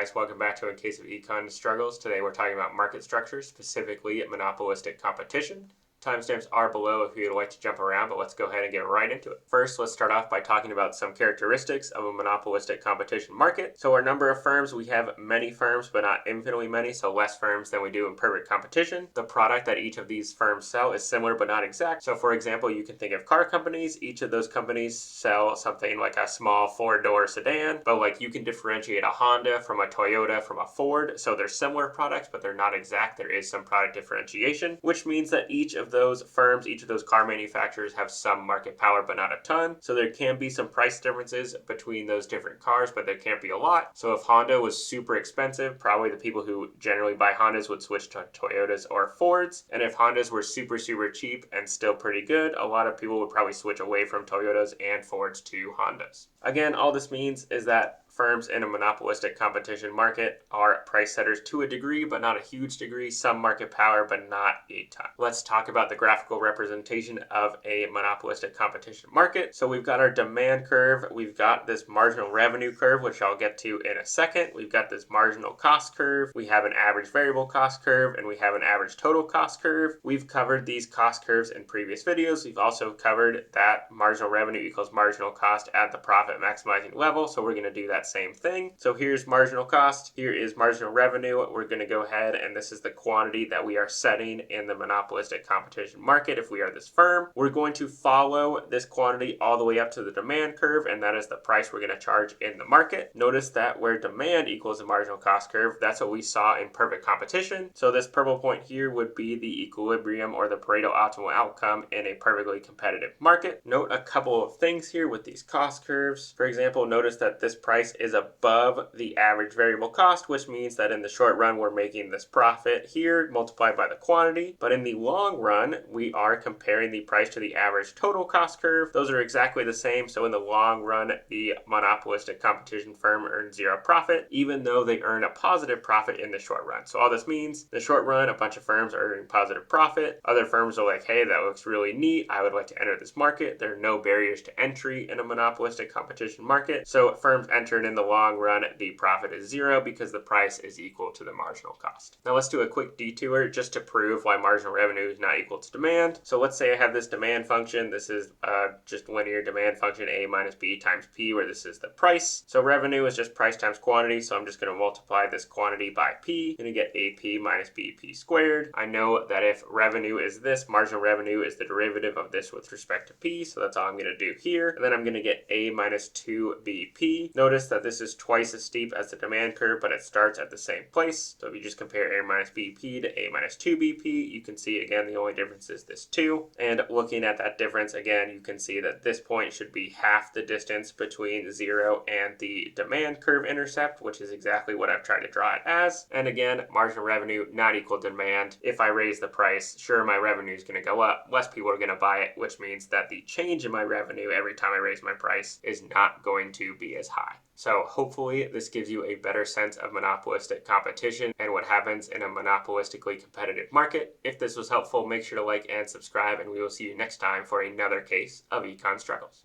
guys, welcome back to In Case of Econ Struggles. Today we're talking about market structure, specifically monopolistic competition. Timestamps are below if you'd like to jump around, but let's go ahead and get right into it. First, let's start off by talking about some characteristics of a monopolistic competition market. So our number of firms, we have many firms, but not infinitely many, so less firms than we do in perfect competition. The product that each of these firms sell is similar but not exact. So for example, you can think of car companies. Each of those companies sell something like a small four-door sedan, but like you can differentiate a Honda from a Toyota from a Ford. So they're similar products, but they're not exact. There is some product differentiation, which means that each of those firms, each of those car manufacturers have some market power, but not a ton. So there can be some price differences between those different cars, but there can't be a lot. So if Honda was super expensive, probably the people who generally buy Hondas would switch to Toyotas or Fords. And if Hondas were super cheap and still pretty good, a lot of people would probably switch away from Toyotas and Fords to Hondas. Again, all this means is that firms in a monopolistic competition market are price setters to a degree, but not a huge degree, some market power, but not a ton. Let's talk about the graphical representation of a monopolistic competition market. So we've got our demand curve, we've got this marginal revenue curve, which I'll get to in a second. We've got this marginal cost curve, we have an average variable cost curve, and we have an average total cost curve. We've covered these cost curves in previous videos. We've also covered that marginal revenue equals marginal cost at the profit maximizing level. So we're going to do that same thing. So here's marginal cost, here is marginal revenue. We're going to go ahead and this is the quantity that we are setting in the monopolistic competition market if we are this firm. We're going to follow this quantity all the way up to the demand curve, and that is the price we're going to charge in the market. Notice that where demand equals the marginal cost curve, that's what we saw in perfect competition. So this purple point here would be the equilibrium or the Pareto optimal outcome in a perfectly competitive market. Note a couple of things here with these cost curves. For example, notice that this price is above the average variable cost, which means that in the short run, we're making this profit here multiplied by the quantity. But in the long run, we are comparing the price to the average total cost curve. Those are exactly the same. So in the long run, the monopolistic competition firm earns zero profit, even though they earn a positive profit in the short run. So all this means, in the short run, a bunch of firms are earning positive profit. Other firms are like, hey, that looks really neat. I would like to enter this market. There are no barriers to entry in a monopolistic competition market. So firms entered in the long run, the profit is zero because the price is equal to the marginal cost. Now let's do a quick detour just to prove why marginal revenue is not equal to demand. So let's say I have this demand function. This is just linear demand function A minus B times P, where this is the price. So revenue is just price times quantity. So I'm just going to multiply this quantity by P. I'm going to get AP minus BP squared. I know that if revenue is this, marginal revenue is the derivative of this with respect to P. So that's all I'm going to do here. And then I'm going to get A minus 2BP. Notice that this is twice as steep as the demand curve, but it starts at the same place. So if you just compare A minus BP to A minus 2BP, you can see again the only difference is this 2. And looking at that difference again, you can see that this point should be half the distance between 0 and the demand curve intercept, which is exactly what I've tried to draw it as. And again, marginal revenue not equal to demand. If I raise the price, sure, my revenue is going to go up. Less people are going to buy it, which means that the change in my revenue every time I raise my price is not going to be as high. So hopefully this gives you a better sense of monopolistic competition and what happens in a monopolistically competitive market. If this was helpful, make sure to like and subscribe, and we will see you next time for another case of Econ Struggles.